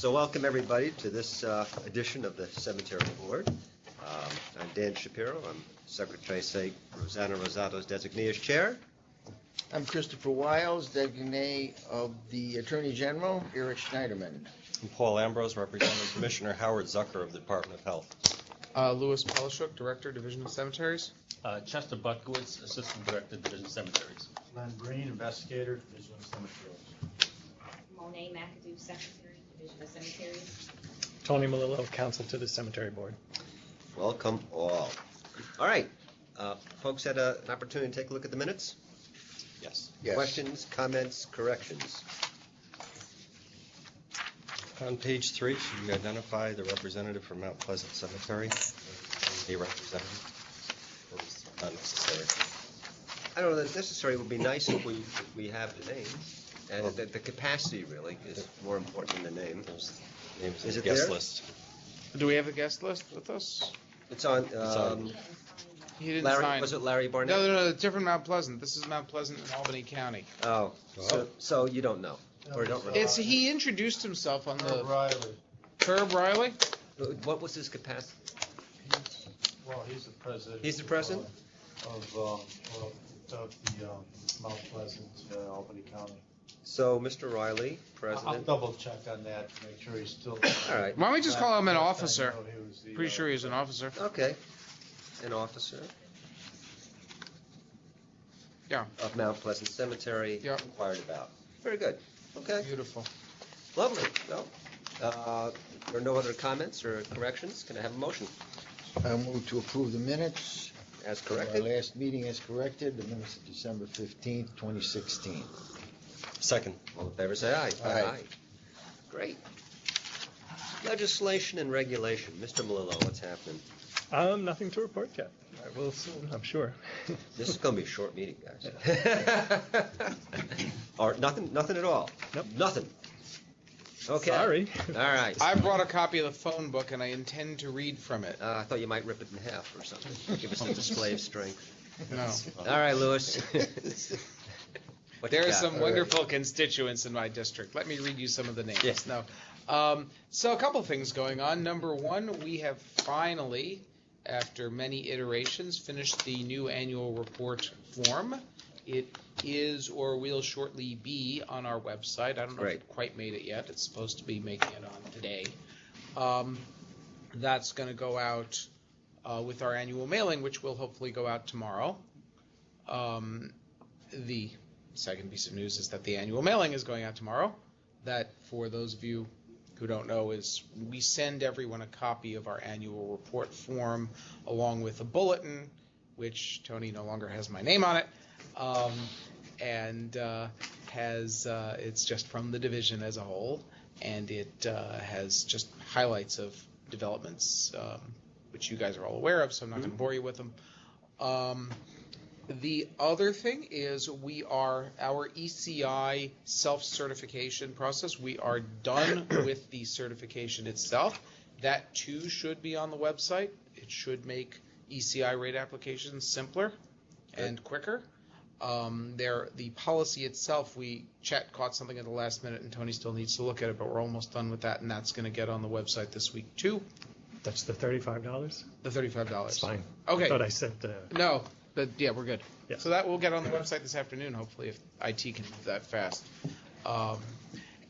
So welcome everybody to this edition of the Cemetery Board. I'm Dan Shapiro. I'm Secretary State Rosanna Rosato's designee as chair. I'm Christopher Wiles, designee of the Attorney General, Eric Schneiderman. I'm Paul Ambrose, representing Commissioner Howard Zucker of the Department of Health. Louis Polishuk, Director, Division of Cemeteries. Chester Butkowitz, Assistant Director, Division of Cemeteries. Len Green, Investigator, Division of Cemeteries. Monet McAdoo, Secretary, Division of Cemeteries. Tony Melillo, Counsel to the Cemetery Board. Welcome all. All right. Folks had an opportunity to take a look at the minutes? Yes. Questions, comments, corrections? On page 3, should you identify the representative from Mount Pleasant Cemetery? A representative? Or is it not necessary? I don't know that necessary. It would be nice if we have the name. And the capacity really is more important than the name. There's names Is in it the guest there? list. Do we have a guest list with us? It's on. He didn't Larry, sign. was it Larry Barnett? No, it's different Mount Pleasant. This is Mount Pleasant in Albany County. Oh, so you don't know, or don't remember? He introduced himself on the Riley. Herb Riley. What was his capacity? He's the president. He's the president? Of the Mount Pleasant, Albany County. So, Mr. Riley, I'll president. double check on that to make sure he's still. All right. Why don't we just call him an Last officer? I know he was the, Pretty sure he's an officer. Okay. An officer Yeah. of Mount Pleasant Cemetery. Yeah. Inquired about. Very good. Okay. Beautiful. Lovely. Well, there are no other comments or corrections. Can I have a motion? I move to approve the minutes. As Our corrected. last meeting as corrected, the minutes of December 15th, 2016. Second. All in favor, say aye. Aye. Great. Legislation and regulation. Mr. Melillo, what's happening? Nothing to report yet. I will soon, I'm sure. This is going to be a short meeting, guys. Or nothing at all? Nope. Nothing. Okay. Sorry. All right. I brought a copy of the phone book, and I intend to read from it. I thought you might rip it in half or something. Give us a display of strength. No. All right, Louis. What you There are got? some wonderful constituents in my district. Let me read you some of the names. Yes. No. So a couple things going on. Number one, we have finally, after many iterations, finished the new annual report form. It is or will shortly be on our website. I don't know if it quite made it yet. It's supposed to be making it on today. That's going to go out with our annual mailing, which will hopefully go out tomorrow. The second piece of news is that the annual mailing is going out tomorrow. That, for those of you who don't know, is we send everyone a copy of our annual report form along with a bulletin, which Tony no longer has my name on it, and it's just from the division as a whole, and it has just highlights of developments, which you guys are all aware of, so I'm not going to bore you with them. The other thing is our ECI self-certification process. We are done with the certification itself. That too should be on the website. It should make ECI rate applications simpler and quicker. The policy itself, Chet caught something at the last minute, and Tony still needs to look at it, but we're almost done with that, and that's going to get on the website this week too. That's the $35? The $35. It's fine. Okay. I thought I said... No, but yeah, we're good. Yeah. So that will get on the website this afternoon, hopefully, if IT can move that fast.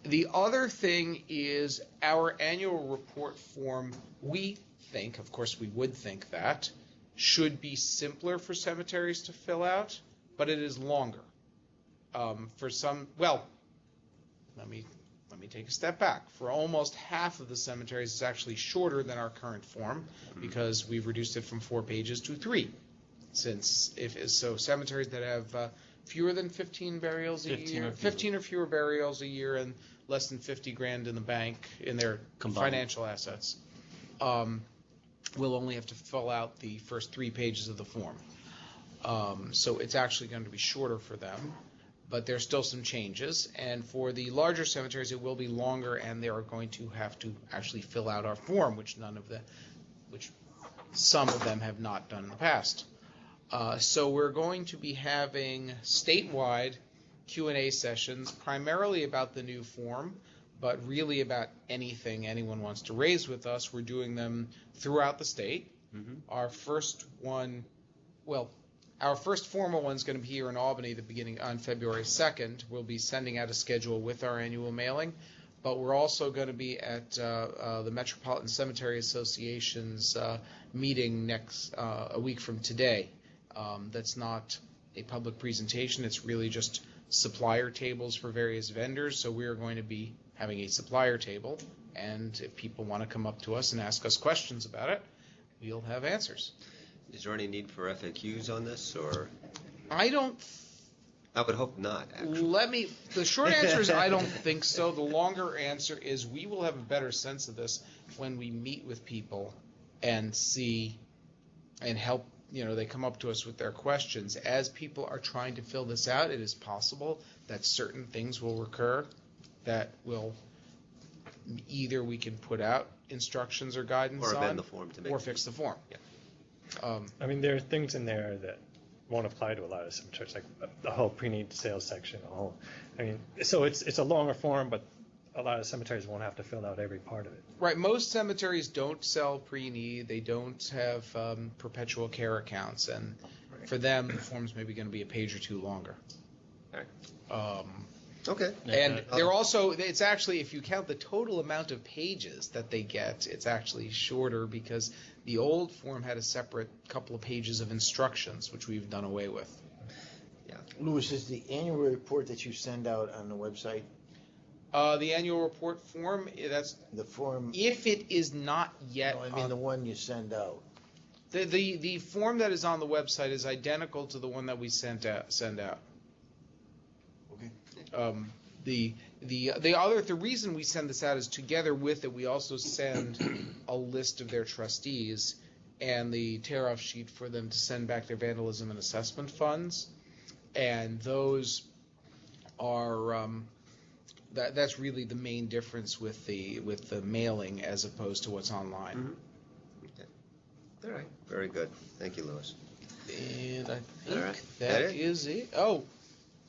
The other thing is our annual report form, we think, of course we would think that, should be simpler for cemeteries to fill out, but it is longer. Let me take a step back. For almost half of the cemeteries, it's actually shorter than our current form because we've reduced it from 4 pages to 3. So cemeteries that have fewer than 15 burials a year, 15 or fewer burials a year, and less than $50,000 in the bank in their financial assets, will only have to fill out the first 3 pages of the form. So it's actually going to be shorter for them, but there's still some changes. And for the larger cemeteries, it will be longer, and they are going to have to actually fill out our form, which some of them have not done in the past. So we're going to be having statewide Q&A sessions, primarily about the new form, but really about anything anyone wants to raise with us. We're doing them throughout the state. Our first one, our first formal one's going to be here in Albany on February 2nd. We'll be sending out a schedule with our annual mailing, but we're also going to be at the Metropolitan Cemetery Association's meeting a week from today. That's not a public presentation. It's really just supplier tables for various vendors. So we're going to be having a supplier table, and if people want to come up to us and ask us questions about it, we'll have answers. Is there any need for FAQs on this, or? I would hope not, actually. The short answer is I don't think so. The longer answer is we will have a better sense of this when we meet with people and see and help, they come up to us with their questions. As people are trying to fill this out, it is possible that certain things will recur that will either we can put out instructions or guidance Or on, amend the form to make or it fix the form. Yeah. I mean, there are things in there that won't apply to a lot of cemeteries, like the whole pre-need sales section. So it's a longer form, but a lot of cemeteries won't have to fill out every part of it. Right. Most cemeteries don't sell pre-need. They don't have perpetual care accounts, and for them, the form's maybe going to be a page or two longer. All right. Okay. And they're also, it's actually, if you count the total amount of pages that they get, it's actually shorter because the old form had a separate couple of pages of instructions, which we've done away with. Yeah. Louis, is the annual report that you send out on the website, The annual report form, that's, the form, if it is not yet no, I mean the one you send out? the form that is on the website is identical to the one that we send out. Okay. The reason we send this out is together with it, we also send a list of their trustees and the tear-off sheet for them to send back their vandalism and assessment funds, and those are that's really the main difference with the mailing as opposed to what's online. Mm-hmm. Okay. All right. Very good. Thank you, Louis. And I think All right. that That it? is it. Oh,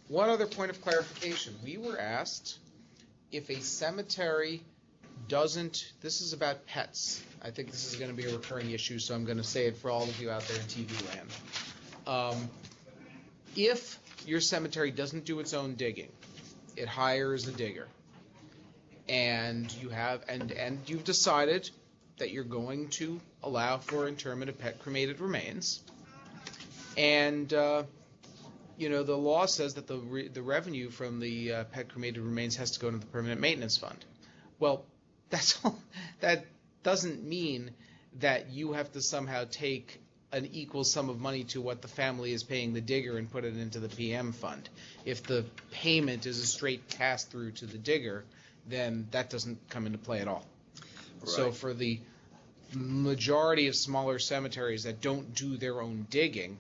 one other point of clarification. We were asked if a cemetery doesn't, this is about pets. I think this is going to be a recurring issue, so I'm going to say it for all of you out there in TV land. If your cemetery doesn't do its own digging, it hires a digger, and you've decided that you're going to allow for interment of pet cremated remains, and the law says that the revenue from the pet cremated remains has to go into the permanent maintenance fund. Well, that doesn't mean that you have to somehow take an equal sum of money to what the family is paying the digger and put it into the PM fund. If the payment is a straight pass-through to the digger, then that doesn't come into play at all. Right. So for the majority of smaller cemeteries that don't do their own digging,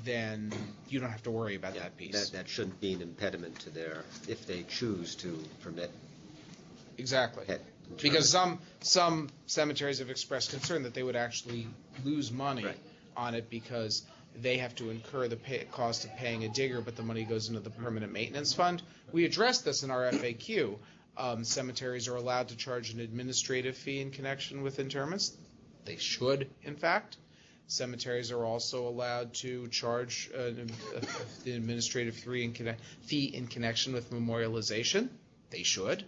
then you don't have to worry about that piece. That shouldn't be an impediment to if they choose to permit. Exactly. Pet because some cemeteries have expressed concern that they would actually lose money on it because they have to incur the cost of paying a digger, but the money goes into the permanent maintenance fund. We addressed this in our FAQ. Cemeteries are allowed to charge an administrative fee in connection with interments. They should, in fact. Cemeteries are also allowed to charge the administrative fee in connection with memorialization. They should.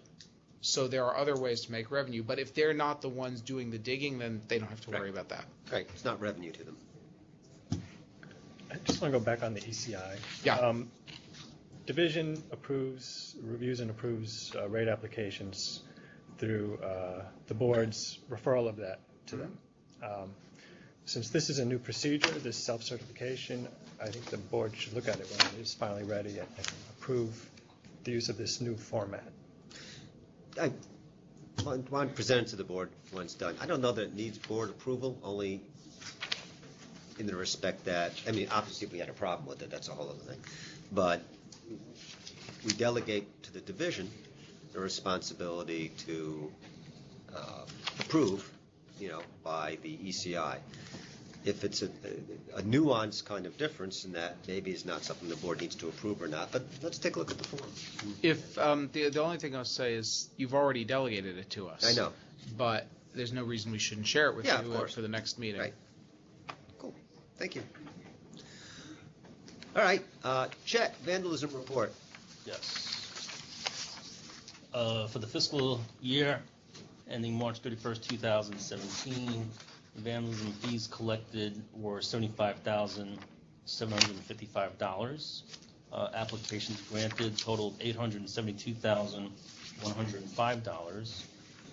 So there are other ways to make revenue. But if they're not the ones doing the digging, then they don't have to worry about that. Right. It's not revenue to them. I just want to go back on the ECI. Yeah. Division reviews and approves rate applications through the board's referral of that to them. Since this is a new procedure, this self-certification, I think the board should look at it when it is finally ready and approve the use of this new format. I want to present it to the board when it's done. I don't know that it needs board approval, only in the respect that, obviously if we had a problem with it, that's a whole other thing. But we delegate to the division the responsibility to approve, by the ECI. if it's a nuanced kind of difference, in that maybe it's not something the board needs to approve or not, but let's take a look at the form. If, the only thing I'll say is, you've already delegated it to us. I know. But there's no reason we shouldn't share it with Yeah, of you course. for the next meeting. Right. Cool, thank you. All right, Chet, vandalism report. Yes. For the fiscal year ending March 31st, 2017, vandalism fees collected were $75,755. Applications granted totaled $872,105,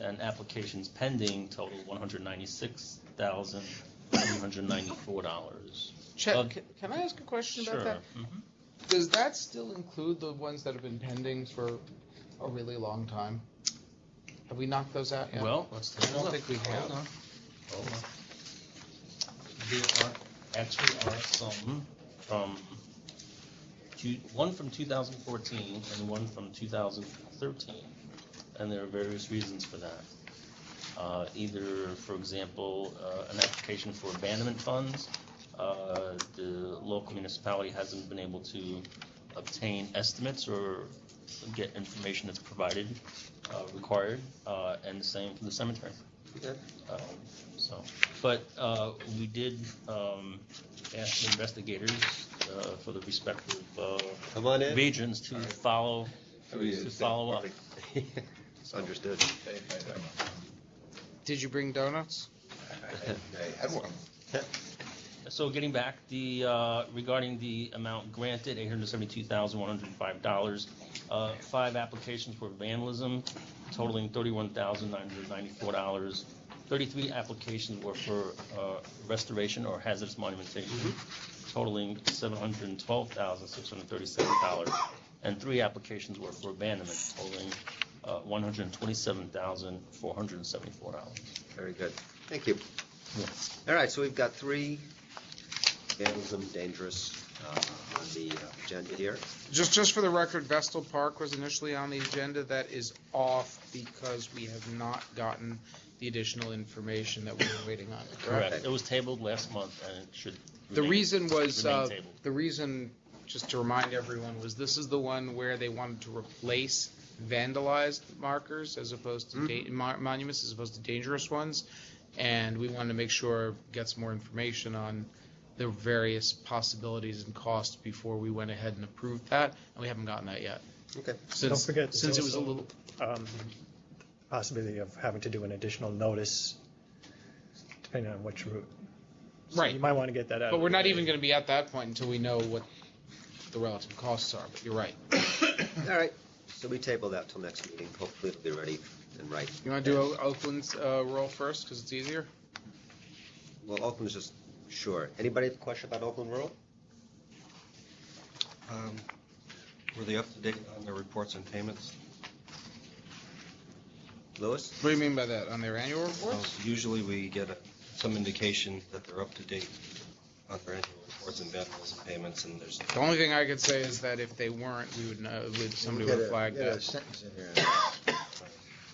and applications pending totaled $196,394. Chet, can I ask a question about that? Sure. Mhm. Does that still include the ones that have been pending for a really long time? Have we knocked those out yet? Well, let's take I a don't look. think we have. Hold on. There actually are some one from 2014 and one from 2013, and there are various reasons for that. Either, for example, an application for abandonment funds. The local municipality hasn't been able to obtain estimates or get information that's required, and the same for the cemetery. Okay. We did ask the investigators for the respective Come on in. regions to follow up. Understood. Did you bring donuts? So getting back, regarding the amount granted, $872,105, 5 applications for vandalism, totaling $31,994. 33 applications were for restoration or hazardous monumentation, totaling $712,637, and 3 applications were for abandonment, totaling $127,474. Very good, thank you. Yeah. All right, so we've got 3 vandalism dangerous on the agenda here. Just for the record, Vestal Park was initially on the agenda. That is off because we have not gotten the additional information that we were waiting on. Correct. It was tabled last month, and it should The remain- reason was, remain tabled. the reason, just to remind everyone, was this is the one where they wanted to replace vandalized markers as opposed to monuments as opposed to dangerous ones. And we wanted to make sure, get some more information on the various possibilities and costs before we went ahead and approved that, and we haven't gotten that yet. Okay. Don't forget, Since it was a also, little, possibility of having to do an additional notice, depending on which route. So Right. You might want to get that out. but we're not even going to be at that point until we know what the relative costs are, but you're right. All right, so we table that till next meeting. Hopefully it'll be ready and right. You want to do Oakland's roll first, because it's easier? Well, Oakland's just, sure. Anybody have a question about Oakland Rural? Were they up to date on their reports and payments? Lewis? What do you mean by that, on their annual reports? Usually we get some indication that they're up to date on their annual reports and vandalism payments, and there's. The only thing I could say is that if they weren't, we would know, somebody would flag Get a that. sentence in here.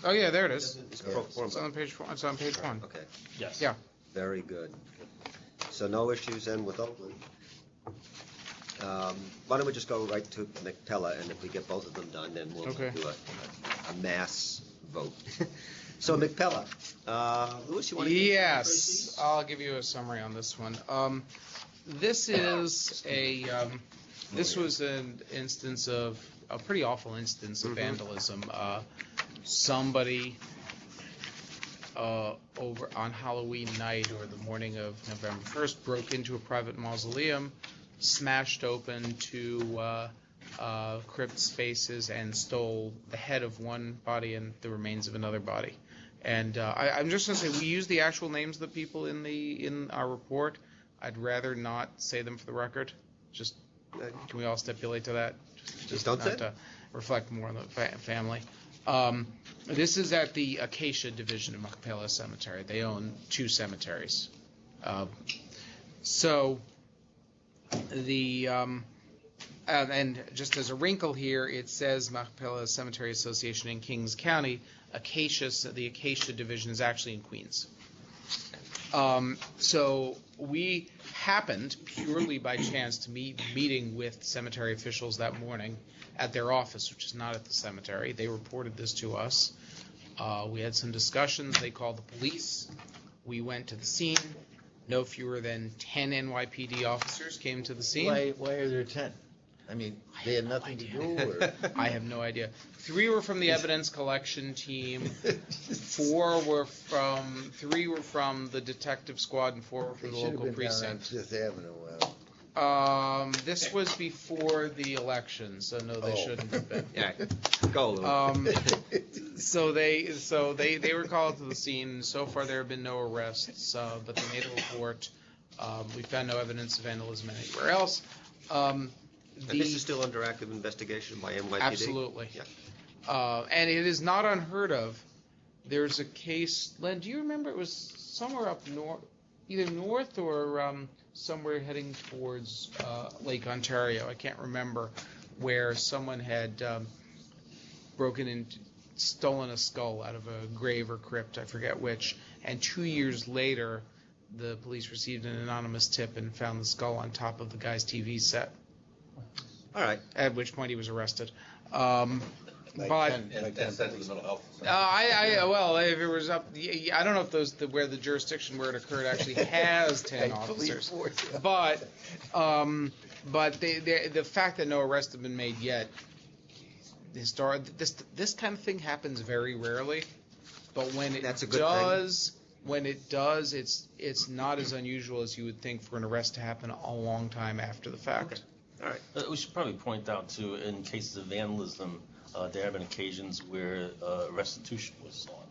Oh, yeah, there it is. It's pro forma. It's on page 4, it's on page 1. Okay, Yes. Yeah. very good. So no issues then with Oakland. Why don't we just go right to McPella, and if we get both of them done, then we'll Okay. do a mass vote. So McPella, Lewis, you want to? Yes, I'll give you a summary on this one. This is this was an instance of, a pretty awful instance of vandalism. Somebody over on Halloween night or the morning of November 1st broke into a private mausoleum, smashed open 2 crypt spaces, and stole the head of one body and the remains of another body. And I'm just going to say, we use the actual names of the people in our report. I'd rather not say them for the record. Just, can we all stipulate to that? Just don't not say it? to reflect more on the family. This is at the Acacia Division of Macapela Cemetery. They own 2 cemeteries. And just as a wrinkle here, it says Macapela Cemetery Association in Kings County. The Acacia Division is actually in Queens. So we happened, purely by chance, to meeting with cemetery officials that morning at their office, which is not at the cemetery. They reported this to us. We had some discussions. They called the police. We went to the scene. No fewer than 10 NYPD officers came to the scene. Why are there 10? I mean, they had nothing to do, or? I have no idea. 3 were from the evidence collection team. 3 were from the detective squad, and 4 were from the local precinct. Fifth Avenue. This was before the election, so no, they shouldn't have been. Yeah, go, Lou. So they were called to the scene. So far, there have been no arrests, but they made a report. We found no evidence of vandalism anywhere else. And this is still under active investigation by NYPD? Absolutely. Yeah. And it is not unheard of. There's a case, Len, do you remember? It was somewhere up north, either north or somewhere heading towards Lake Ontario. I can't remember, where someone had broken in, stolen a skull out of a grave or crypt, I forget which. And 2 years later, the police received an anonymous tip and found the skull on top of the guy's TV set. All right. At which point he was arrested. But well, if it was up, I don't know if where the jurisdiction where it occurred actually has 10 officers. But the fact that no arrests have been made yet, this kind of thing happens very rarely. But when it does, it's not as unusual as you would think for an arrest to happen a long time after the fact. Okay. All right. We should probably point out, too, in cases of vandalism, there have been occasions where restitution was sought.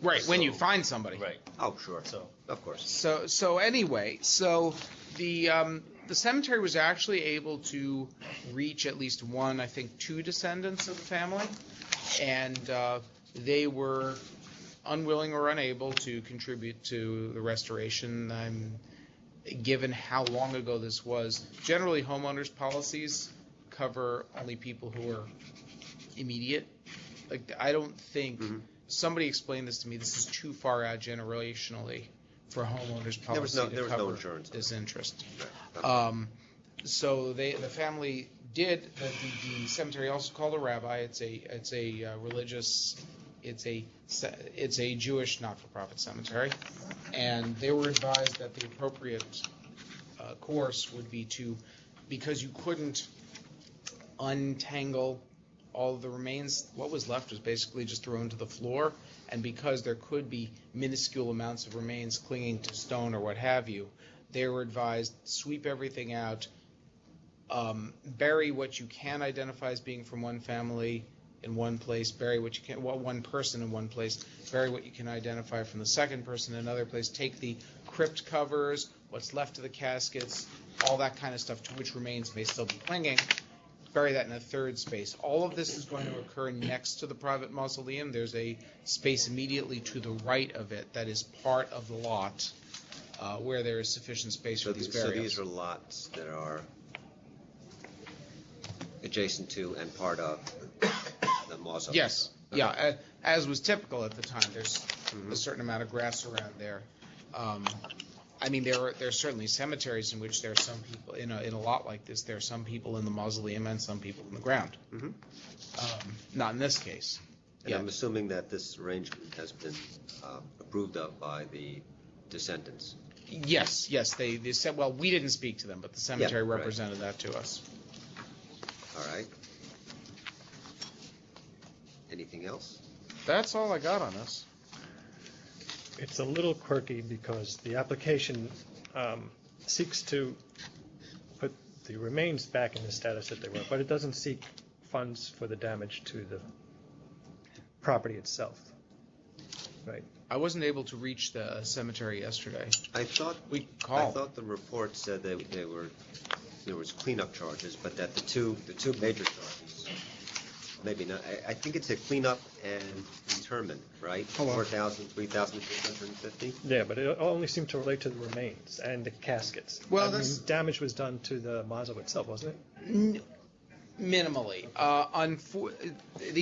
Right, when you find somebody. Right. Oh, sure. So, of course. So anyway, the cemetery was actually able to reach at least 2 descendants of the family, and they were unwilling or unable to contribute to the restoration. Given how long ago this was, generally homeowners' policies cover only people who are immediate. Like, I don't think, somebody explained this to me, this is too far out generationally for homeowners' policy to cover no insurance. this interest. Right. So the family did, the cemetery also called a rabbi. It's a religious, it's a Jewish not-for-profit cemetery, and they were advised that the appropriate course would be to, because you couldn't untangle all of the remains, what was left was basically just thrown to the floor, and because there could be minuscule amounts of remains clinging to stone or what have you, they were advised, sweep everything out, bury what you can identify as being from one family in one place, bury what you can, one person in one place, bury what you can identify from the second person in another place, take the crypt covers, what's left of the caskets, all that kind of stuff to which remains may still be clinging, bury that in a third space. All of this is going to occur next to the private mausoleum. There's a space immediately to the right of it that is part of the lot where there is sufficient space for these burials. So these are lots that are adjacent to and part of the mausoleum? Yes. Okay. Yeah, as was typical at the time. There's a certain amount of grass around there. I mean, there are certainly cemeteries in which there are some people, in a lot like this, there are some people in the mausoleum and some people in the ground. Not in this case. And I'm assuming that this arrangement has been approved of by the descendants. Yes. They said, well, we didn't speak to them, but the cemetery represented that to us. All right. Anything else? That's all I got on this. It's a little quirky because the application seeks to put the remains back in the status that they were, but it doesn't seek funds for the damage to the property itself. Right. I wasn't able to reach the cemetery yesterday. I thought the report said that there was cleanup charges, but that the two major charges, maybe not. I think it's a cleanup and interment, right? 4,000, 3,350. Yeah, but it only seemed to relate to the remains and the caskets. Well, damage was done to the mausoleum itself, wasn't it? Minimally.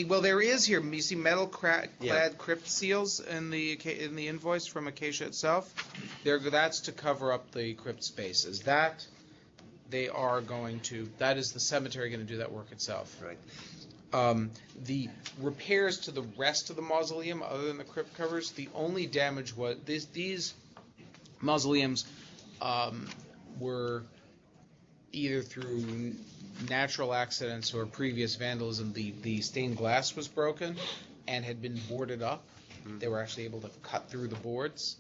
Well, there is here, you see metal clad Yeah. crypt seals in the invoice from Acacia itself? That's to cover up the crypt spaces. That is the cemetery going to do that work itself. Right. The repairs to the rest of the mausoleum, other than the crypt covers, the only damage was these mausoleums were either through natural accidents or previous vandalism. The stained glass was broken and had been boarded up. They were actually able to cut through the boards.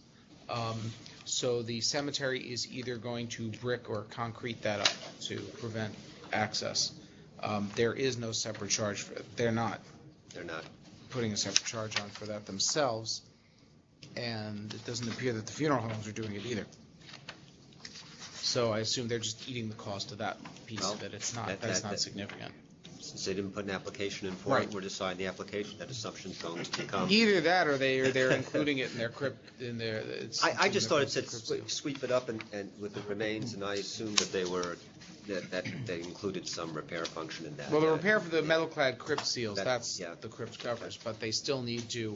So the cemetery is either going to brick or concrete that up to prevent access. There is no separate charge for it. They're not putting a separate charge on for that themselves, and it doesn't appear that the funeral homes are doing it either. So I assume they're just eating the cost of that piece of it. That's not significant. Since they didn't put an application in for it, Right. we're deciding the application, that assumption's going to become. Either that, or they're including it in their crypt. I just thought it said sweep it up and with the remains, and I assumed that that they included some repair function in that. Well, the repair for the metal-clad crypt seals, that's yeah. the crypt covers, but they still need to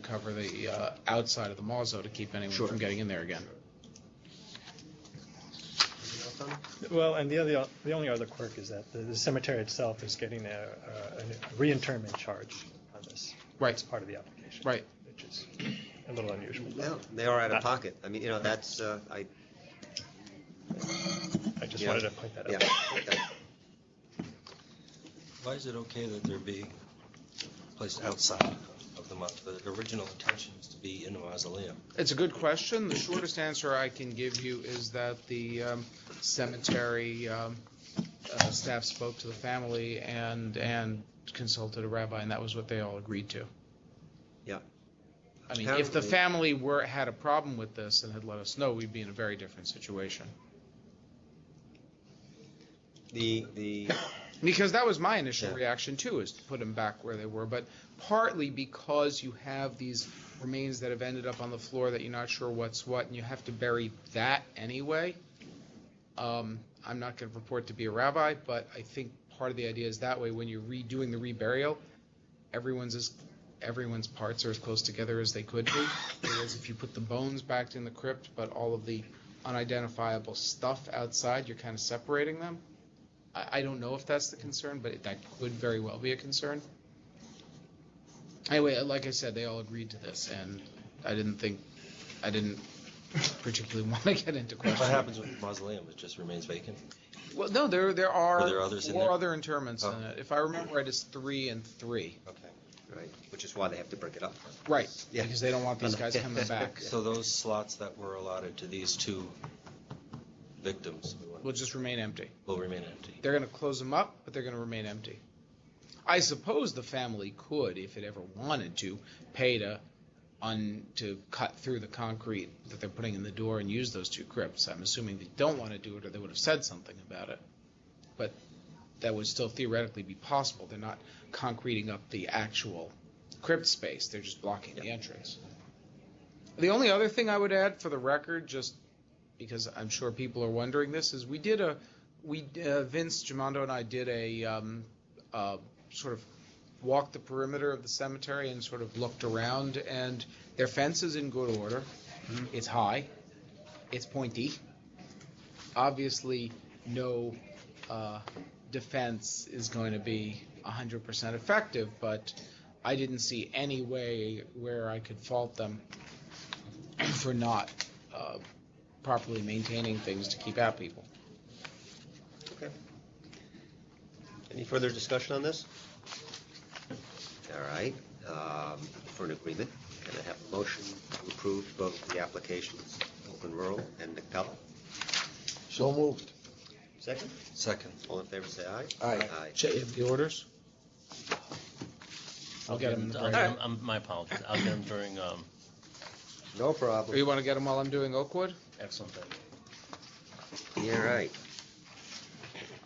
cover the outside of the mauso to keep anyone Sure. from getting in there again. Well, and the only other quirk is that the cemetery itself is getting a reinterment charge on this. Right. As part of the application. Right. Which is a little unusual. Well, they are out of pocket. I mean, that's, I just Yeah. wanted to point that out. yeah. Okay. Why is it okay that they're being placed outside of the the original intention is to be in the mausoleum? It's a good question. The shortest answer I can give you is that the cemetery staff spoke to the family and consulted a rabbi, and that was what they all agreed to. Yeah. I mean, if the family had a problem with this and had let us know, we'd be in a very different situation. Because that was my initial reaction too, is to put them back where they were. But partly because you have these remains that have ended up on the floor that you're not sure what's what, and you have to bury that anyway. I'm not going to purport to be a rabbi, but I think part of the idea is that way when you're redoing the reburial, everyone's parts are as close together as they could be. Whereas if you put the bones back in the crypt, but all of the unidentifiable stuff outside, you're kind of separating them. I don't know if that's the concern, but that could very well be a concern. Anyway, like I said, they all agreed to this, and I didn't particularly want to get into questions. What happens with the mausoleum? It just remains vacant? Well, no, there Were there are others in 4 there? other interments in it. If I remember right, it's 3 and 3. Okay. Right, which is why they have to break it up. Right, Yeah. because they don't want these guys coming back. So those slots that were allotted to these 2 victims Will just remain empty. will remain empty. They're going to close them up, but they're going to remain empty. I suppose the family could, if it ever wanted to, pay to cut through the concrete that they're putting in the door and use those 2 crypts. I'm assuming they don't want to do it, or they would have said something about it. But that would still theoretically be possible. They're not concreting up the actual crypt space. They're just blocking the entrance. The only other thing I would add for the record, just because I'm sure people are wondering this, is Vince Gimondo and I did a sort of walked the perimeter of the cemetery and sort of looked around, and their fence is in good order. It's high. It's pointy. Obviously, no defense is going to be 100% effective, but I didn't see any way where I could fault them for not properly maintaining things to keep out people. Okay. Any further discussion on this? All right, for an agreement, can I have a motion to approve both the applications, Oakland Rural and McPella? So moved. Second? Second. All in favor, say aye. Aye. Jay, you have the orders? I'll get them. My apologies. I'll get them during, No Or problem. you want to get them while I'm doing Oakwood? excellent. Yeah, right.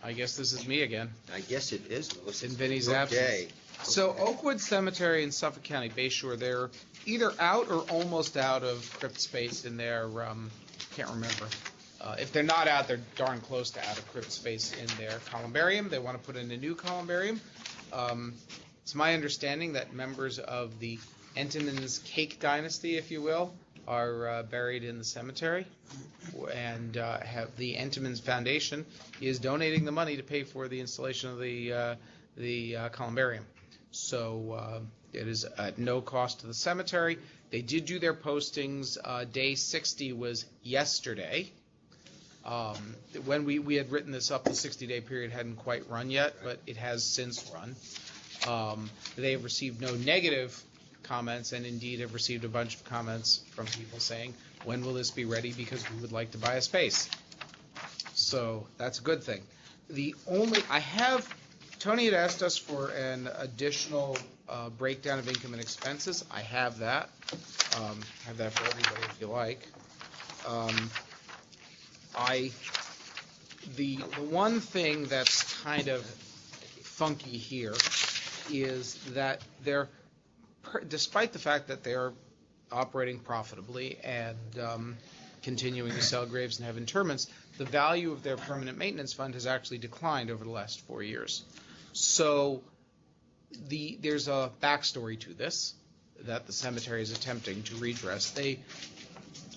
I guess this is me again. I guess it is, Louis. In Vinny's Good absence. day. So Oakwood Cemetery in Suffolk County, Bay Shore, they're either out or almost out of crypt space in their, can't remember, If they're not out, they're darn close to out of crypt space in their columbarium. They want to put in a new columbarium. It's my understanding that members of the Entenmann's Cake Dynasty, if you will, are buried in the cemetery, and have the Entenmann's Foundation is donating the money to pay for the installation of the columbarium. So it is at no cost to the cemetery. They did do their postings. Day 60 was yesterday. When we had written this up, the 60-day period hadn't quite run yet, but it has since run. They have received no negative comments, and indeed have received a bunch of comments from people saying, when will this be ready, because we would like to buy a space. So that's a good thing. Tony had asked us for an additional breakdown of income and expenses. I have that. Have that for everybody if you like. The one thing that's kind of funky here is that despite the fact that they're operating profitably and continuing to sell graves and have interments, the value of their permanent maintenance fund has actually declined over the last 4 years. So there's a backstory to this that the cemetery is attempting to redress.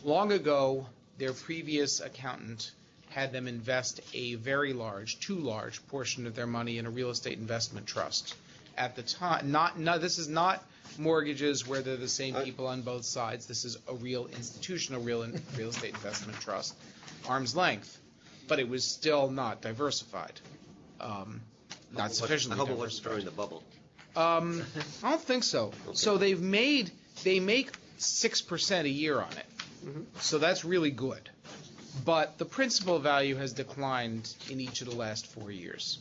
Long ago, their previous accountant had them invest a very large, too large portion of their money in a real estate investment trust. At the time, this is not mortgages where they're the same people on both sides. This is a real institutional real estate investment trust, arm's length, but it was still not diversified, not sufficiently diversified. I hope it wasn't during the bubble. I don't think so. Okay. So they make 6% a year on it, so that's really good. But the principal value has declined in each of the last 4 years.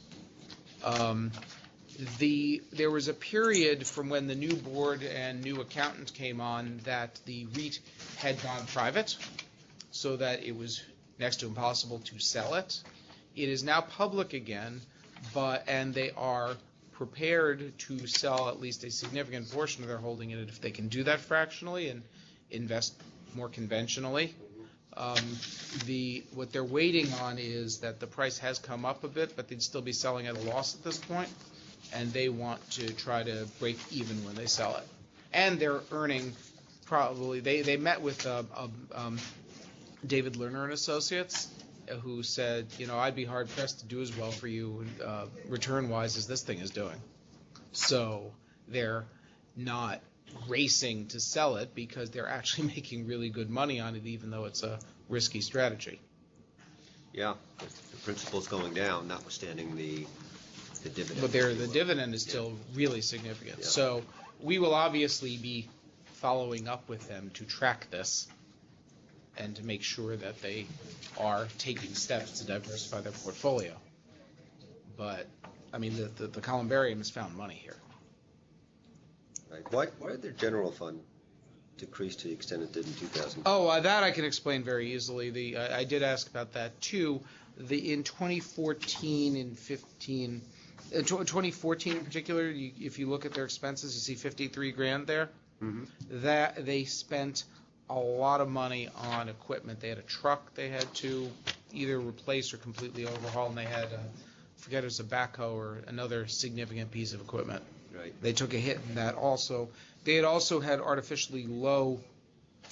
There was a period from when the new board and new accountant came on that the REIT had gone private, so that it was next to impossible to sell it. It is now public again, and they are prepared to sell at least a significant portion of their holding in it if they can do that fractionally and invest more conventionally. What they're waiting on is that the price has come up a bit, but they'd still be selling at a loss at this point, and they want to try to break even when they sell it. And they're earning probably, they met with David Lerner and Associates, who said, I'd be hard pressed to do as well for you return-wise as this thing is doing. So they're not racing to sell it because they're actually making really good money on it, even though it's a risky strategy. Yeah, the principal's going down, notwithstanding the dividend. But the dividend is still really significant. Yeah. So we will obviously be following up with them to track this and to make sure that they are taking steps to diversify their portfolio. But, the columbarium has found money here. Right. Why did their general fund decrease to the extent it did in 2000? That I can explain very easily. I did ask about that too. In 2014 and 15, 2014 in particular, if you look at their expenses, you see $53,000 there. Mm-hmm. That they spent a lot of money on equipment. They had a truck they had to either replace or completely overhaul, and they had, I forget it was a backhoe or another significant piece of equipment. Right. They took a hit in that also. They had also had artificially low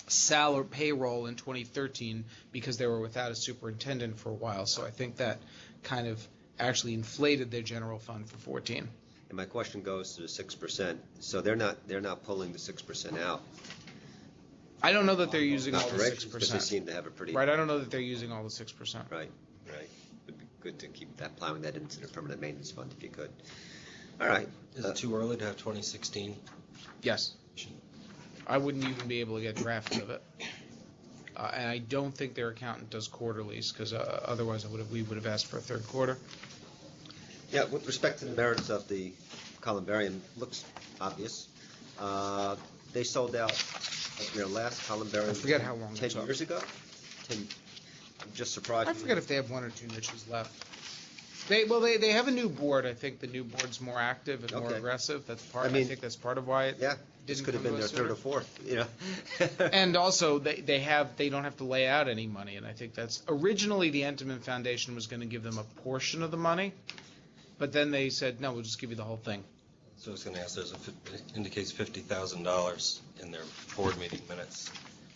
salary payroll in 2013 because they were without a superintendent for a while. So I think that kind of actually inflated their general fund for 14. And my question goes to the 6%. So they're not pulling the 6% out. I don't know that they're using all the 6%. Because they seem to have a pretty... Right, I don't know that they're using all the 6%. Right. It would be good to keep plowing that into the permanent maintenance fund if you could. All right. Is it too early to have 2016? Yes. I wouldn't even be able to get drafts of it. And I don't think their accountant does quarterlies, because otherwise we would have asked for a third quarter. Yeah, with respect to the merits of the columbarium, looks obvious. They sold out their last columbarium. I forget how long 10 years ago. I'm just surprised. I forget if they have one or two niches left. They have a new board. I think the new board's more active and more Okay. aggressive. That's part. I mean- I think that's part of why it. Yeah, this Didn't could have come been to their us third or sooner. fourth, you know? And also, they don't have to lay out any money, and I think that's, originally, the Entenmann Foundation was gonna give them a portion of the money, but then they said, no, we'll just give you the whole thing. So I was going to ask, it indicates $50,000 in their board meeting minutes.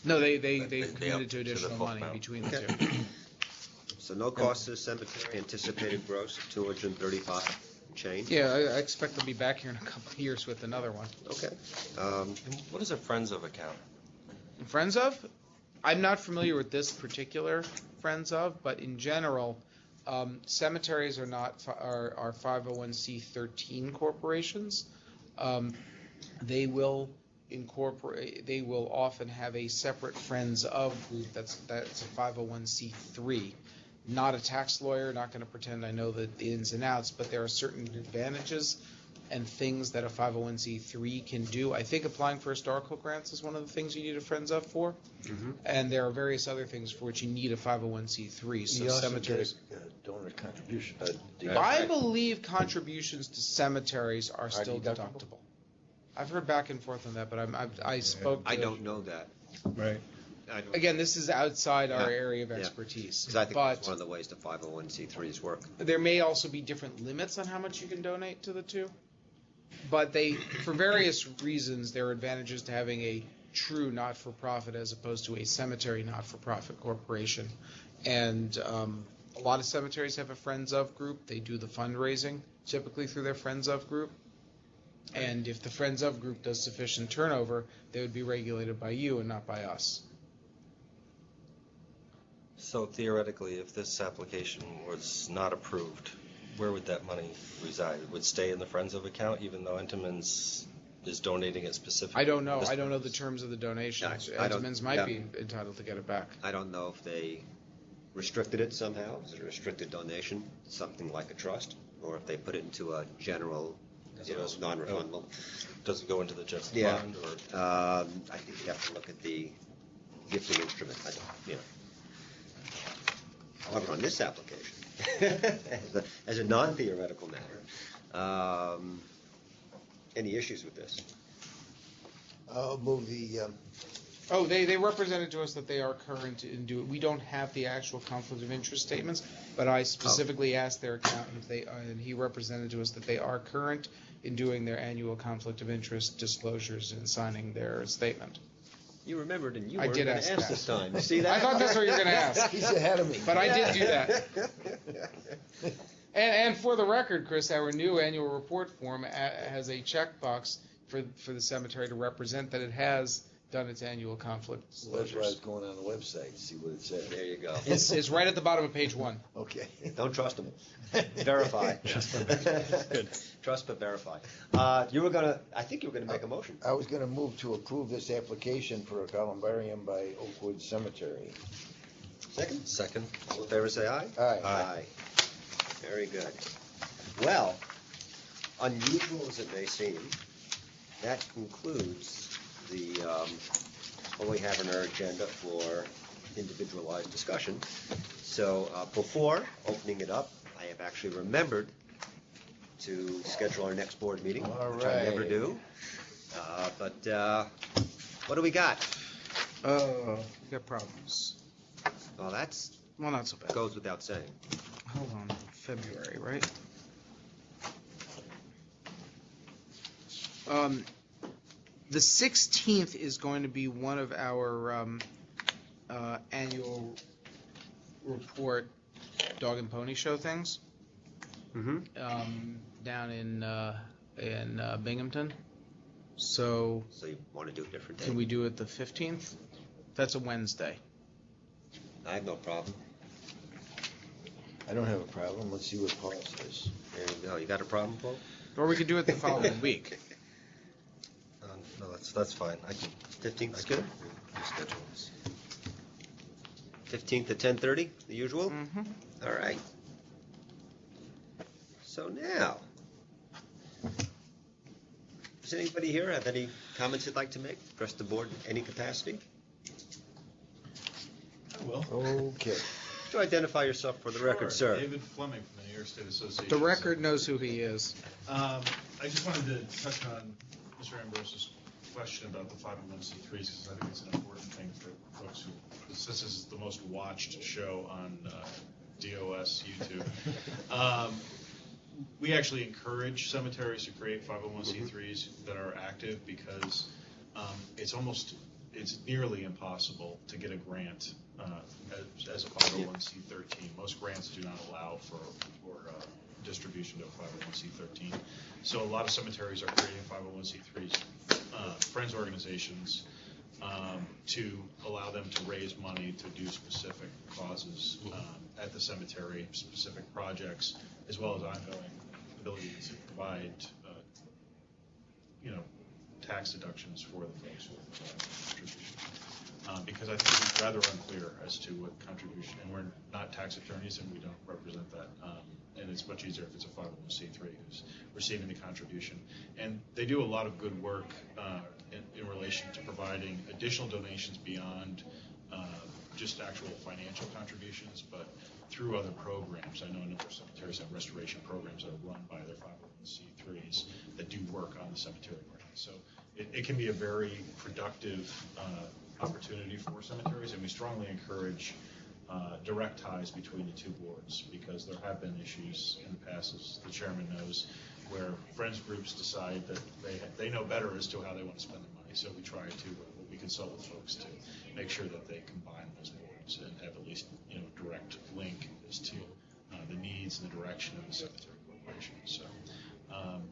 No, they They committed upped to to the additional full money amount. between the Okay. two. So no cost to the cemetery, anticipated gross of 235 and change? Yeah, I expect they'll be back here in a couple of years with another one. Okay. And what is a Friends of account? Friends of? I'm not familiar with this particular Friends of, but in general, cemeteries are not, are 501c13 corporations. They will incorporate, they will often have a separate Friends of group that's a 501c3. Not a tax lawyer, not going to pretend I know the ins and outs, but there are certain advantages and things that a 501c3 can do. I think applying for historical grants is one of the things you need a Friends of for. And there are various other things for which you need a 501c3. So You also cemeteries. get a donor contribution. I believe contributions to cemeteries are still deductible? deductible. I've heard back and forth on that, but I spoke to. I don't know that. Right. I don't, Again, this is outside our Yeah, area of yeah. expertise. because I think that's But one of the ways the 501c3s work. there may also be different limits on how much you can donate to the two. But for various reasons, there are advantages to having a true not-for-profit as opposed to a cemetery not-for-profit corporation. And a lot of cemeteries have a Friends of group. They do the fundraising typically through their Friends of group. And if the Friends of group does sufficient turnover, they would be regulated by you and not by us. So theoretically, if this application was not approved, where would that money reside? It would stay in the Friends of account, even though Entenmann's is donating it specifically? I don't know. for this I don't know the purpose? terms of the donations. I don't- Entenmann's might yeah. be entitled to get it back. I don't know if they restricted it somehow, is it a restricted donation, something like a trust, or if they put it into a general, non-refundable. Does it go into the general Yeah. fund, or? I think you have to look at the gifting instrument, However, on this application, as a non-theoretical matter, any issues with this? I'll move the, Oh, they represented to us that they are current in doing. We don't have the actual conflict of interest statements, but I specifically asked their accountant if they, and he represented to us that they are current in doing their annual conflict of interest disclosures and signing their statement. You remembered and you I weren't did going ask to ask that. this time. You see that? I thought that's what you were going to ask, he's ahead of me. but I did do that. And for the record, Chris, our new annual report form has a checkbox for the cemetery to represent that it has done its annual conflict Well, that's why I was disclosures. going on the website to see what it said. There you go. It's right at the bottom of page 1. Okay. Don't trust them. Verify. Good. Trust but verify. I think you were gonna make a motion. I was gonna move to approve this application for a columbarium by Oakwood Cemetery. Second? Second. All in favor, say aye. Aye. Aye. Very good. Well, unusual as it may seem, that concludes what we have on our agenda for individualized discussion. So before opening it up, I have actually remembered to schedule our next board meeting, All which I never right. do. But what do we got? We got problems. Well, that's Well, not so bad. goes without saying. Hold on. February, right? The 16th is going to be one of our annual report dog and pony show things down in Binghamton. So So you want to do a different day? can we do it the 15th? That's a Wednesday. I have no problem. I don't have a problem. Let's see what Paul says. There you go. You got a problem, Paul? Or we could do it the following week. No, that's fine. I can. 15th is I can good? reschedule this. 15th at 10:30, the usual? Mm-hmm. All right. So now, does anybody here have any comments they'd like to make? Address the board in any capacity? I will. Okay. To identify yourself for the record, Sure. sir. David Fleming from the New York State Association. The record knows who he is. I just wanted to touch on Mr. Ambrose's question about the 501c3s, because I think it's an important thing for folks who, this is the most watched show on DOS YouTube. We actually encourage cemeteries to create 501c3s that are active, because it's nearly impossible to get a grant as a 501c13. Most grants do not allow for distribution to a 501c13. So a lot of cemeteries are creating 501c3s, friends organizations, to allow them to raise money to do specific causes at the cemetery, specific projects, as well as ongoing ability to provide, tax deductions for the folks who provide contributions. Because I think it's rather unclear as to what contribution, and we're not tax attorneys and we don't represent that. And it's much easier if it's a 501c3 who's receiving the contribution. And they do a lot of good work in relation to providing additional donations beyond just actual financial contributions, but through other programs. I know a number of cemeteries have restoration programs that are run by their 501c3s that do work on the cemetery ground. So it can be a very productive opportunity for cemeteries, and we strongly encourage direct ties between the two boards, because there have been issues in the past, as the chairman knows, where friends groups decide that they know better as to how they want to spend their money. So we try to, we consult with folks to make sure that they combine those boards and have at least direct link as to the needs and the direction of the cemetery corporation. So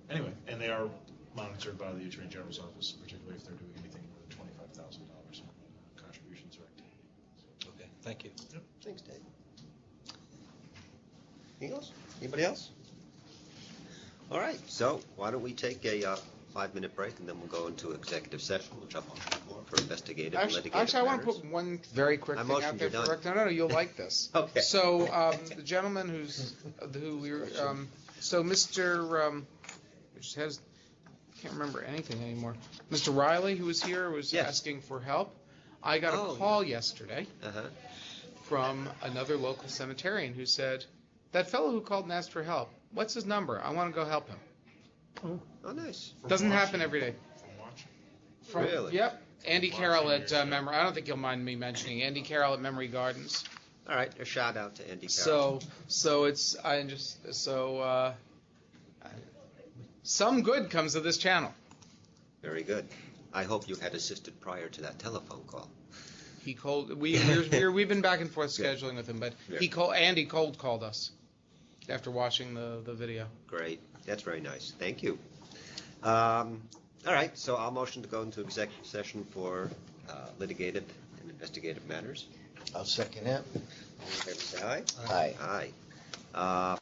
anyway, and they are monitored by the Attorney General's office, particularly if they're doing anything more than $25,000 in contributions or activities. Okay, thank you. Yep. Thanks, Dave. Anything else? Anybody else? All right, so why don't we take a 5-minute break, and then we'll go into executive session, which I'm motioning for investigative and litigative Actually, I want to matters. put one very quick I thing out motioned there you're for done. the record. No, you'll like this. Okay. So the gentleman who we were, so Mr. Which has, can't remember anything anymore. Mr. Riley, who was here, was Yes. asking for help. I got Oh, a call yesterday Uh-huh. from another local cemeterian who said, "That fellow who called and asked for help, what's his number? I want to go help him." Oh, nice. Doesn't happen every day. From watching. Really? Yep. Andy Carroll at Watching Memory. I don't think you'll mind me mentioning Andy Carroll at Memory Gardens. All right, a shout out to Andy Carroll. Some good comes of this channel. Very good. I hope you had assisted prior to that telephone call. He called. We've been back and forth scheduling with him, but Yeah. Andy cold called us after watching the video. Great. That's very nice. Thank you. All right, so I'll motion to go into executive session for litigative and investigative matters. I'll second that. All in favor, say aye. Aye. Aye.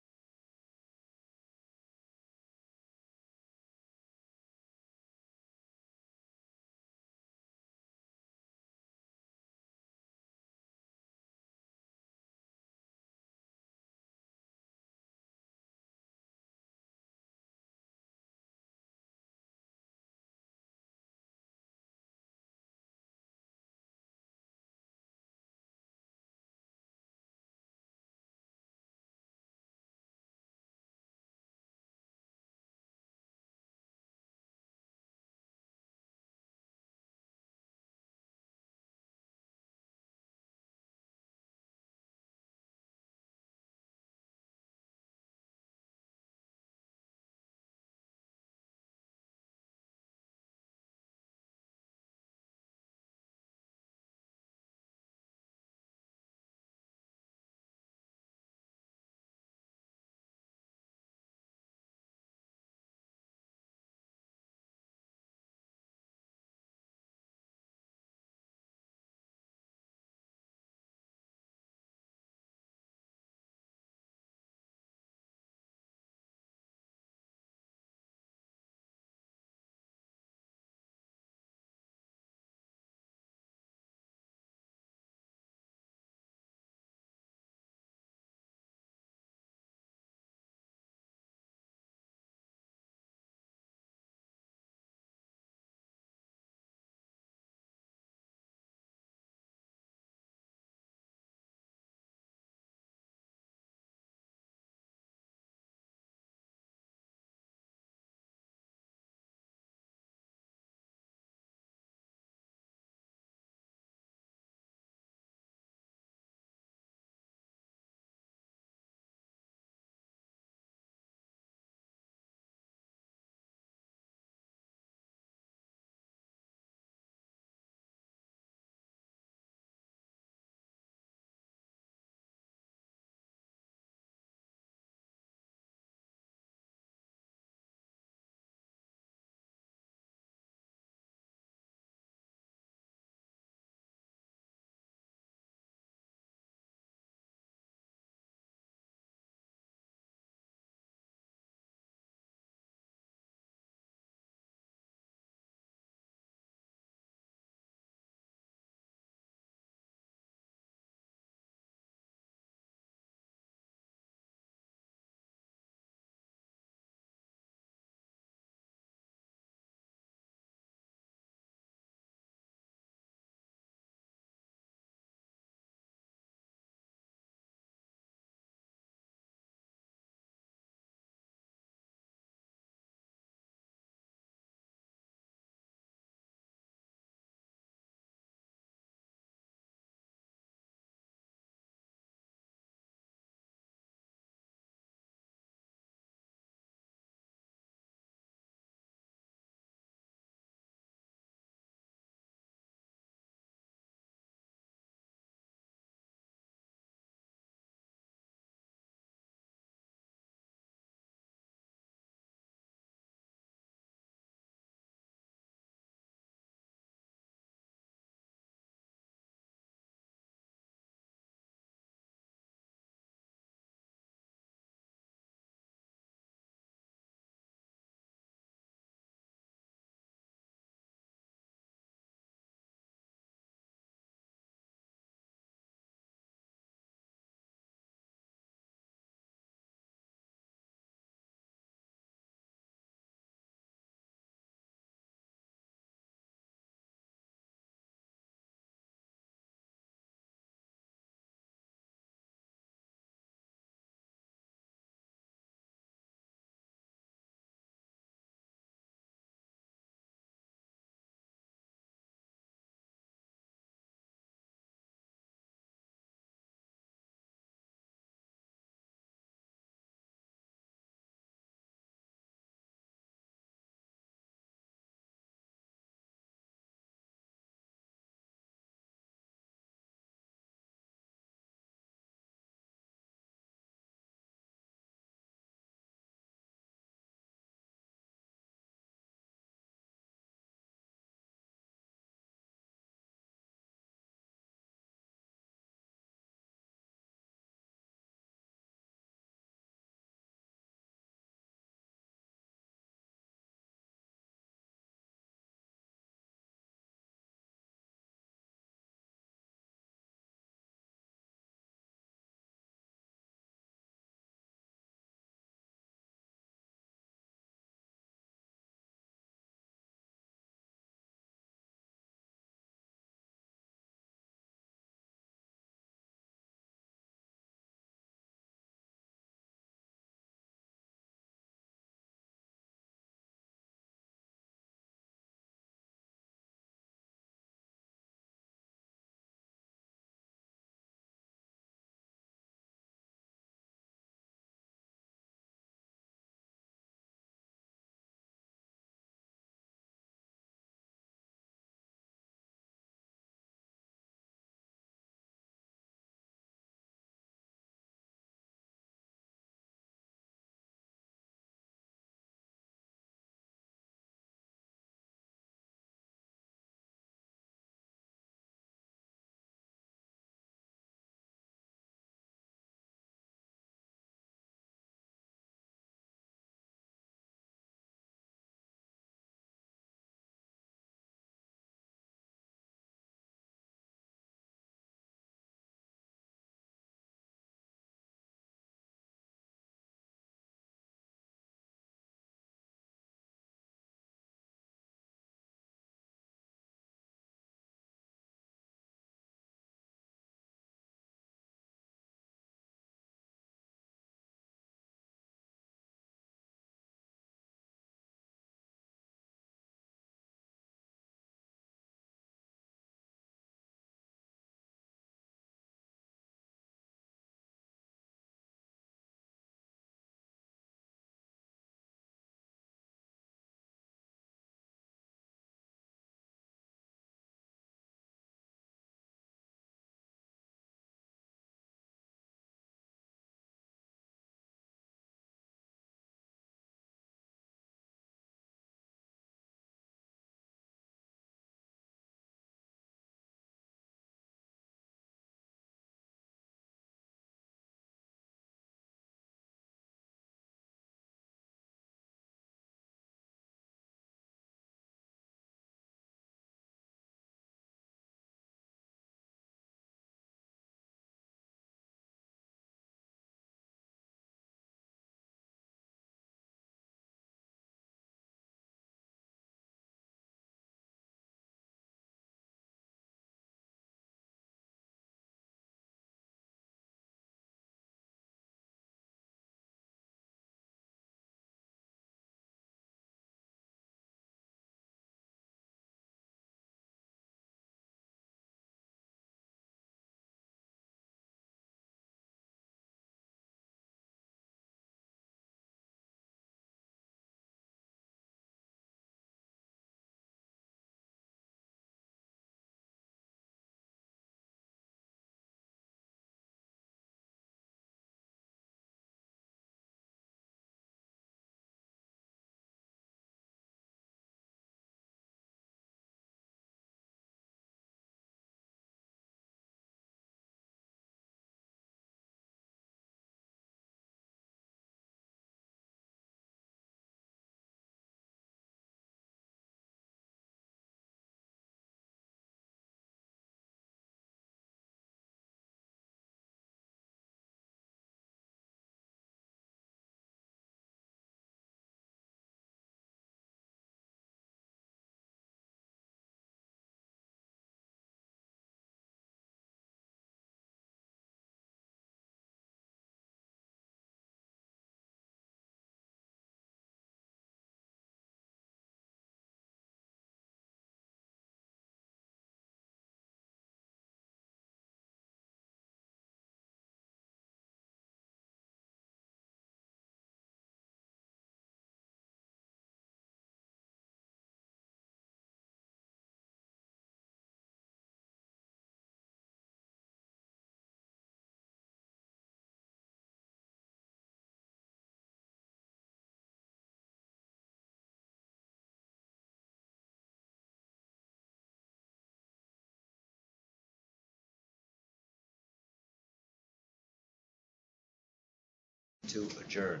to adjourn.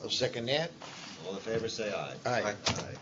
I'll second that. All in favor, say aye. Aye. Aye.